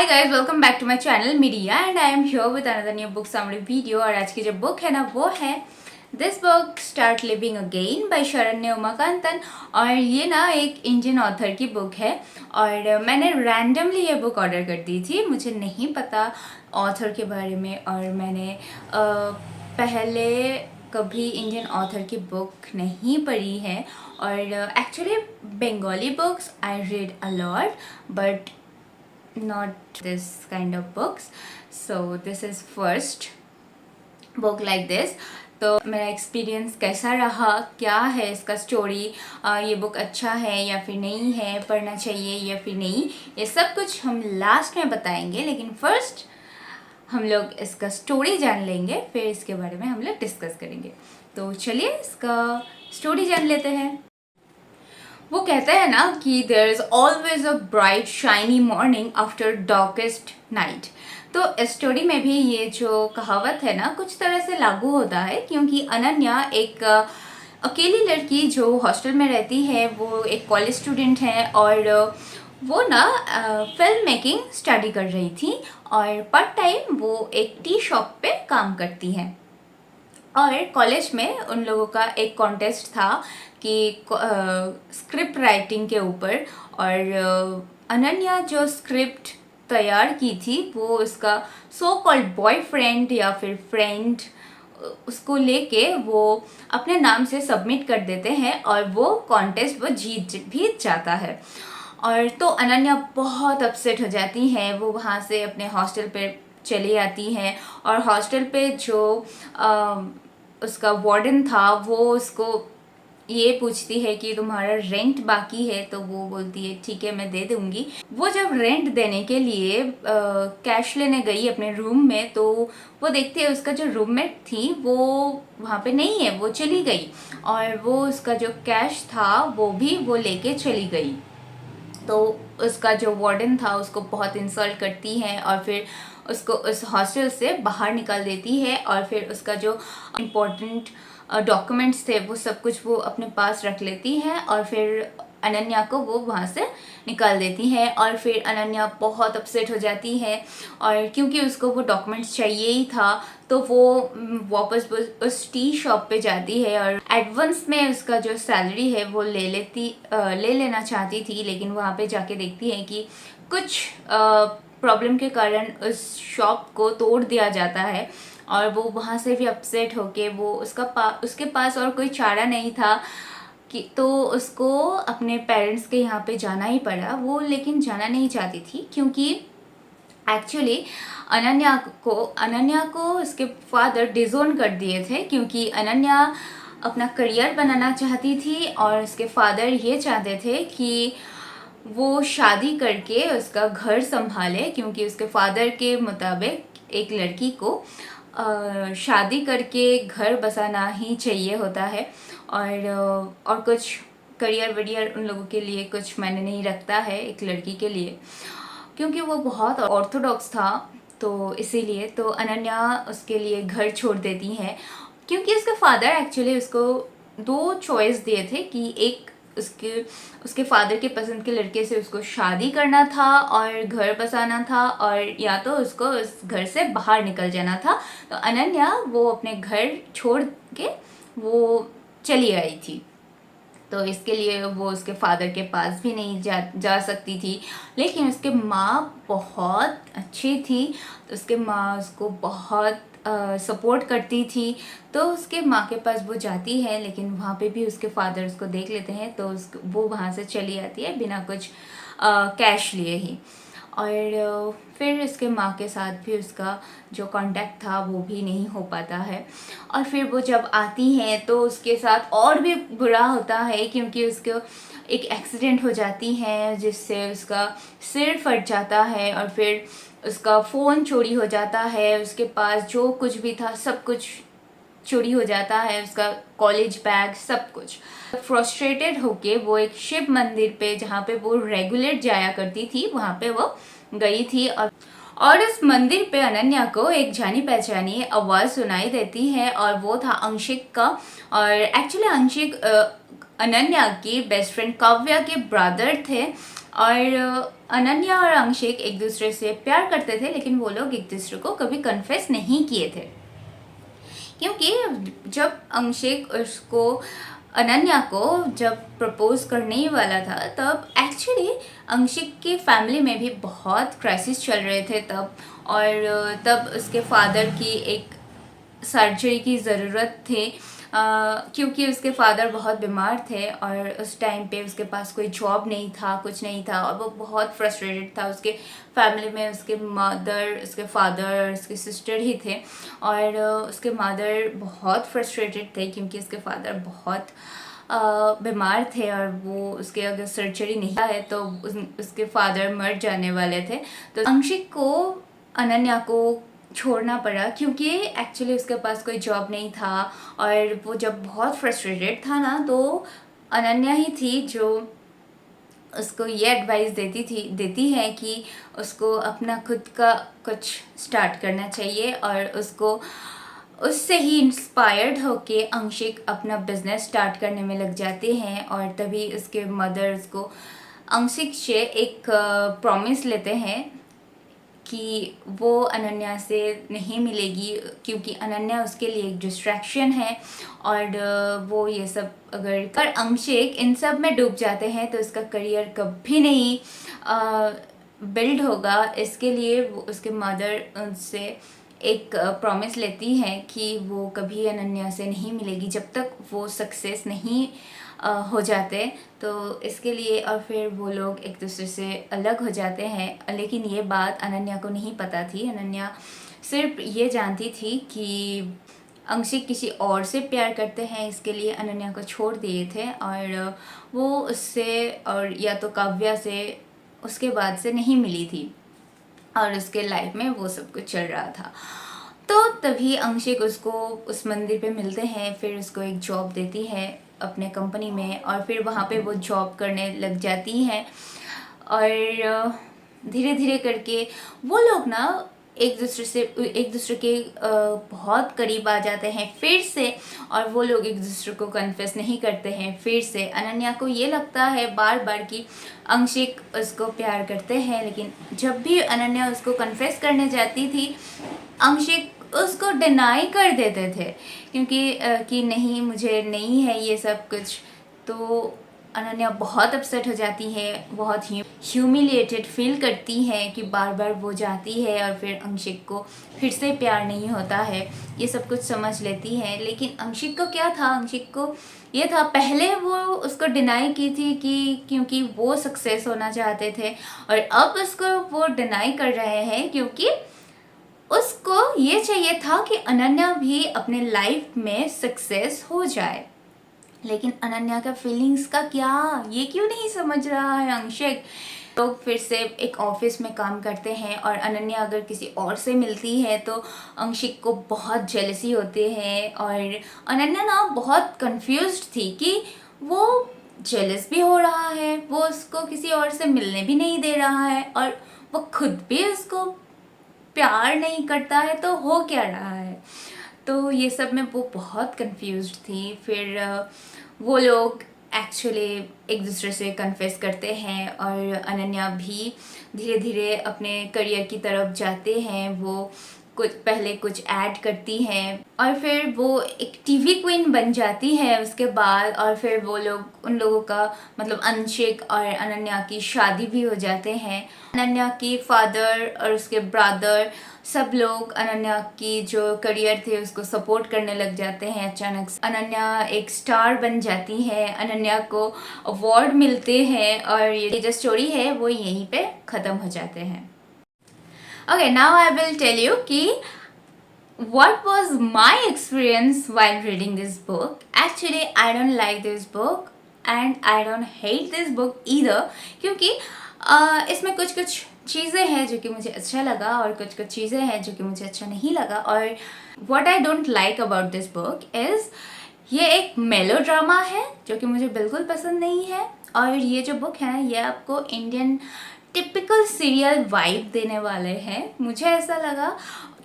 Hi guys, welcome back to my channel media and I am here with another new book summary video. और आज की जो book है ना वो है this book start living again by Sharanya Umakanthan. और ये ना एक इंडियन ऑथर की बुक है और मैंने रैंडमली ये बुक ऑर्डर कर दी थी। मुझे नहीं पता ऑथर के बारे में और मैंने पहले कभी इंडियन ऑथर की बुक नहीं पढ़ी है। और actually Bengali books I read a lot but not this kind of books, so this is first book like this। तो मेरा एक्सपीरियंस कैसा रहा, क्या है इसका स्टोरी, ये बुक अच्छा है या फिर नहीं है, पढ़ना चाहिए या फिर नहीं, ये सब कुछ हम लास्ट में बताएंगे। लेकिन फर्स्ट हम लोग इसका स्टोरी जान लेंगे, फिर इसके बारे में हम लोग डिस्कस करेंगे। तो चलिए इसका स्टोरी जान लेते हैं। वो कहते हैं ना कि there is always a bright shiny morning after darkest night. तो इस स्टोरी में भी ये जो कहावत है ना कुछ तरह से लागू होता है, क्योंकि अनन्या एक अकेली लड़की जो हॉस्टल में रहती है, वो एक कॉलेज स्टूडेंट है और वो ना फिल्म मेकिंग स्टडी कर रही थी और पार्ट टाइम वो एक टी शॉप पे काम करती है। और कॉलेज में उन लोगों का एक कॉन्टेस्ट था कि स्क्रिप्ट राइटिंग के ऊपर, और अनन्या जो स्क्रिप्ट तैयार की थी वो उसका सो कॉल्ड बॉयफ्रेंड या फिर फ्रेंड उसको लेके वो अपने नाम से सबमिट कर देते हैं और वो कॉन्टेस्ट वो जीत भी जाता है। और तो अनन्या बहुत अपसेट हो जाती है, वो वहाँ से अपने हॉस्टल पे चली आती है और हॉस्टल पे जो उसका वार्डन था वो उसको ये पूछती है कि तुम्हारा रेंट बाकी है, तो वो बोलती है ठीक है मैं दे दूंगी। वो जब रेंट देने के लिए कैश लेने गई अपने रूम में, तो वो देखती है उसका जो रूममेट थी वो वहाँ पे नहीं है, वो चली गई और वो उसका जो कैश था वो भी वो लेके चली गई। तो उसका जो वार्डन था उसको बहुत इंसल्ट करती है और फिर उसको उस हॉस्टल से बाहर निकाल देती है और फिर उसका जो इम्पोर्टेंट डॉक्यूमेंट्स थे वो सब कुछ वो अपने पास रख लेती है और फिर अनन्या को वो वहाँ से निकाल देती है। और फिर अनन्या बहुत अपसेट हो जाती है और क्योंकि उसको वो डॉक्यूमेंट्स चाहिए ही था तो वो वापस उस टी शॉप पे जाती है और एडवांस में उसका जो सैलरी है वो ले लेना चाहती थी। लेकिन वहाँ पे जाके देखती है कि कुछ प्रॉब्लम के कारण उस शॉप को तोड़ दिया जाता है और वो वहाँ से भी अपसेट होके वो उसके पास और कोई चारा नहीं था कि तो उसको अपने पेरेंट्स के यहाँ पे जाना ही पड़ा। वो लेकिन जाना नहीं चाहती थी क्योंकि एक्चुअली अनन्या को उसके फादर डिज़ोन कर दिए थे, क्योंकि अनन्या अपना करियर बनाना चाहती थी और उसके फादर ये चाहते थे कि वो शादी करके उसका घर संभाले, क्योंकि उसके फादर के मुताबिक एक लड़की को शादी करके घर बसाना ही चाहिए होता है और कुछ करियर वरियर उन लोगों के लिए कुछ मायने नहीं रखता है एक लड़की के लिए, क्योंकि वो बहुत ऑर्थोडॉक्स था। तो इसीलिए तो अनन्या उसके लिए घर छोड़ देती है, क्योंकि उसके फादर एक्चुअली उसको दो चॉइस दिए थे कि एक उसके फादर के पसंद के लड़के से उसको शादी करना था और घर बसाना था, और या तो उसको उस घर से बाहर निकल जाना था। तो अनन्या वो अपने घर छोड़ के वो चली आई थी, तो इसके लिए वो उसके फादर के पास भी नहीं जा सकती थी। लेकिन उसके माँ बहुत अच्छी थी, तो उसके माँ उसको बहुत सपोर्ट करती थी। तो उसके माँ के पास वो जाती है, लेकिन वहाँ पे भी उसके फादर उसको देख लेते हैं, तो वो वहाँ से चली आती है बिना कुछ कैश लिए ही। और फिर उसके माँ के साथ भी उसका जो कांटेक्ट था वो भी नहीं हो पाता है। और फिर वो जब आती हैं तो उसके साथ और भी बुरा होता है, क्योंकि उसको एक एक्सीडेंट हो जाती है जिससे उसका सिर फट जाता है और फिर उसका फ़ोन चोरी हो जाता है, उसके पास जो कुछ भी था सब कुछ चोरी हो जाता है, उसका कॉलेज बैग सब कुछ। फ्रस्ट्रेटेड होके वो एक शिव मंदिर पे, जहाँ पे वो रेगुलर जाया करती थी, वहाँ पे वो गई थी और इस मंदिर पे अनन्या को एक जानी पहचानी आवाज़ सुनाई देती है और वो था अंशिक का। और एक्चुअली अंशिक अनन्या की बेस्ट फ्रेंड काव्या के ब्रदर थे। और अनन्या और अंशिक एक दूसरे से प्यार करते थे, लेकिन वो लोग एक दूसरे को कभी कन्फेस नहीं किए थे, क्योंकि जब अंशिक उसको अनन्या को जब प्रपोज करने ही वाला था, तब एक्चुअली अंशिक की फैमिली में भी बहुत क्राइसिस चल रहे थे तब, और तब उसके फादर की एक सर्जरी की ज़रूरत थी, क्योंकि उसके फादर बहुत बीमार थे और उस टाइम पे उसके पास कोई जॉब नहीं था, कुछ नहीं था, और वो बहुत फ्रस्ट्रेटेड था। उसके फैमिली में उसके मदर, उसके फादर और उसकी सिस्टर ही थे, और उसके मदर बहुत फ्रस्ट्रेटेड थे क्योंकि उसके फादर बहुत बीमार थे, और वो उसके अगर सर्जरी नहीं है तो उसके फादर मर जाने वाले थे। तो अंशिक को अनन्या को छोड़ना पड़ा, क्योंकि एक्चुअली उसके पास कोई जॉब नहीं था, और वो जब बहुत फ्रस्ट्रेटेड था ना, तो अनन्या ही थी जो उसको ये एडवाइस देती है कि उसको अपना खुद का कुछ स्टार्ट करना चाहिए, और उसको उससे ही इंस्पायर्ड होके अंशिक अपना बिजनेस स्टार्ट करने में लग जाते हैं। और तभी उसके मदर उसको अंशिक से एक प्रॉमिस लेते हैं कि वो अनन्या से नहीं मिलेगी, क्योंकि अनन्या उसके लिए एक डिस्ट्रैक्शन है, और वो ये सब अगर कर अंशिक इन सब में डूब जाते हैं तो उसका करियर कभी नहीं बिल्ड होगा। इसके लिए वो उसके मदर उनसे एक प्रॉमिस लेती है कि वो कभी अनन्या से नहीं मिलेगी जब तक वो सक्सेस नहीं हो जाते। तो इसके लिए और फिर वो लोग एक दूसरे से अलग हो जाते हैं, लेकिन ये बात अनन्या को नहीं पता थी। अनन्या सिर्फ ये जानती थी कि अंशिक किसी और से प्यार करते हैं, इसके लिए अनन्या को छोड़ दिए थे, और वो उससे और या तो काव्या से उसके बाद से नहीं मिली थी, और उसके लाइफ में वो सब कुछ चल रहा था। तो तभी अंशिक उसको उस मंदिर पे मिलते हैं, फिर उसको एक जॉब देती है अपने कंपनी में, और फिर वहाँ पे वो जॉब करने लग जाती हैं, और धीरे धीरे करके वो लोग ना एक दूसरे के बहुत करीब आ जाते हैं फिर से, और वो लोग एक दूसरे को कन्फेस नहीं करते हैं फिर से। अनन्या को ये लगता है बार बार कि अंशिक उसको प्यार करते हैं, लेकिन जब भी अनन्या उसको कन्फेस करने जाती थी, अंशिक उसको डिनाई कर देते थे, क्योंकि कि नहीं, मुझे नहीं है ये सब कुछ। तो अनन्या बहुत अपसेट हो जाती है, बहुत ही ह्यूमिलिएटेड फील करती है कि बार बार वो जाती है और फिर अंशिक को फिर से प्यार नहीं होता है, ये सब कुछ समझ लेती है। लेकिन अंशिक को क्या था, अंशिक को ये था, पहले वो उसको डिनाई की थी कि क्योंकि वो सक्सेस होना चाहते थे, और अब उसको वो डिनाई कर रहे हैं क्योंकि उसको ये चाहिए था कि अनन्या भी अपने लाइफ में सक्सेस हो जाए। लेकिन अनन्या का फीलिंग्स का क्या, ये क्यों नहीं समझ रहा है अंशिक। लोग फिर से एक ऑफिस में काम करते हैं, और अनन्या अगर किसी और से मिलती है तो अंशिक को बहुत जेलसी होती है, और अनन्या ना बहुत कंफ्यूज्ड थी कि वो जेलस भी हो रहा है, वो उसको किसी और से मिलने भी नहीं दे रहा है, और वो खुद भी उसको प्यार नहीं करता है, तो हो क्या रहा है। तो ये सब में वो बहुत कंफ्यूज्ड थी। फिर वो लोग एक्चुअली एक दूसरे से कन्फेस करते हैं, और अनन्या भी धीरे धीरे अपने करियर की तरफ जाते हैं। वो कुछ ऐड करती हैं, और फिर वो एक टीवी क्वीन बन जाती है उसके बाद, और फिर वो लोग उन लोगों का मतलब अंशिक और अनन्या की शादी भी हो जाते हैं। अनन्या की फादर और उसके ब्रदर सब लोग अनन्या की जो करियर थे उसको सपोर्ट करने लग जाते हैं। अचानक से अनन्या एक स्टार बन जाती है, अनन्या को अवार्ड मिलते हैं, और ये जो स्टोरी है वो यहीं पे ख़त्म हो जाते हैं। Okay, now I will tell you कि what was my experience while reading this book. Actually, I don't like this book and I don't hate this book either, क्योंकि इसमें कुछ कुछ चीज़ें हैं जो कि मुझे अच्छा लगा, और कुछ कुछ चीज़ें हैं जो कि मुझे अच्छा नहीं लगा। और what I don't like about this book is ये एक मेलो ड्रामा है जो कि मुझे बिल्कुल पसंद नहीं है, और ये जो बुक है ना, ये आपको इंडियन टिपिकल सीरियल वाइब देने वाले हैं, मुझे ऐसा लगा।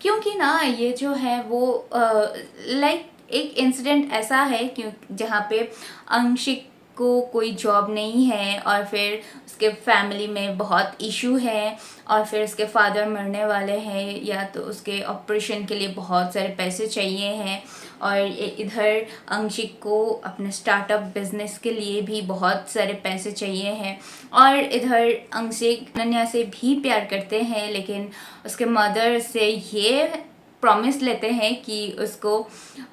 क्योंकि ना ये जो है वो लाइक एक इंसिडेंट ऐसा है क्यों जहाँ पे अंशिक को कोई जॉब नहीं है और फिर उसके फैमिली में बहुत इशू है और फिर उसके फादर मरने वाले हैं या तो उसके ऑपरेशन के लिए बहुत सारे पैसे चाहिए हैं और इधर अंशिक को अपने स्टार्टअप बिजनेस के लिए भी बहुत सारे पैसे चाहिए हैं और इधर अंशिक अनन्या से भी प्यार करते हैं लेकिन उसके मदर से ये प्रॉमिस लेते हैं कि उसको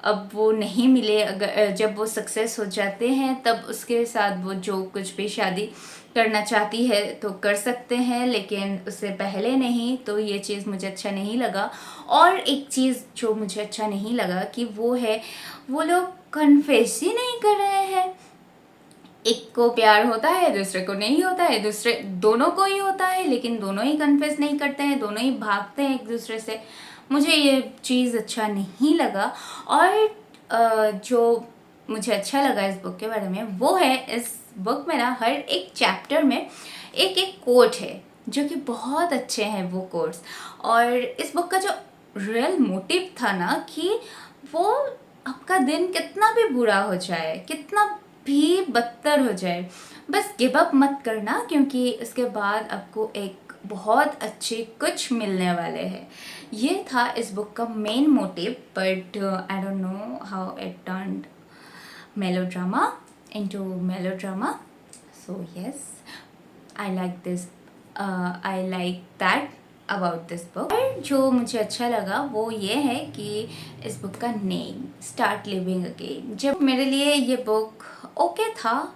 अब वो नहीं मिले, अगर जब वो सक्सेस हो जाते हैं तब उसके साथ वो जो कुछ भी शादी करना चाहती है तो कर सकते हैं लेकिन उससे पहले नहीं। तो ये चीज़ मुझे अच्छा नहीं लगा। और एक चीज़ जो मुझे अच्छा नहीं लगा कि वो लोग कन्फेस ही नहीं कर रहे हैं। एक को प्यार होता है दूसरे को नहीं होता है, दूसरे दोनों को ही होता है लेकिन दोनों ही कन्फेस नहीं करते हैं, दोनों ही भागते हैं एक दूसरे से। मुझे ये चीज़ अच्छा नहीं लगा। और जो मुझे अच्छा लगा इस बुक के बारे में वो है, इस बुक में ना हर एक चैप्टर में एक एक कोट है जो कि बहुत अच्छे हैं वो कोट्स। और इस बुक का जो रियल मोटिव था ना कि वो आपका दिन कितना भी बुरा हो जाए, कितना भी बदतर हो जाए, बस गिव अप मत करना क्योंकि उसके बाद आपको एक बहुत अच्छे कुछ मिलने वाले हैं। ये था इस बुक का main motive. But I don't know how it turned melodrama into melodrama. So yes, I like this. I like that about this book. और जो मुझे अच्छा लगा वो ये है कि इस बुक का नेम स्टार्ट लिविंग अगेन, जब मेरे लिए ये बुक ओके था,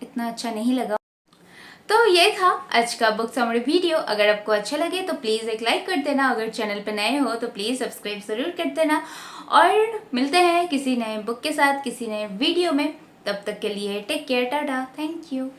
इतना अच्छा नहीं लगा। तो ये था आज का बुक समरी वीडियो। अगर आपको अच्छा लगे तो प्लीज़ एक लाइक कर देना, अगर चैनल पर नए हो तो प्लीज़ सब्सक्राइब ज़रूर कर देना और मिलते हैं किसी नए बुक के साथ किसी नए वीडियो में। तब तक के लिए take care, tata, thank you.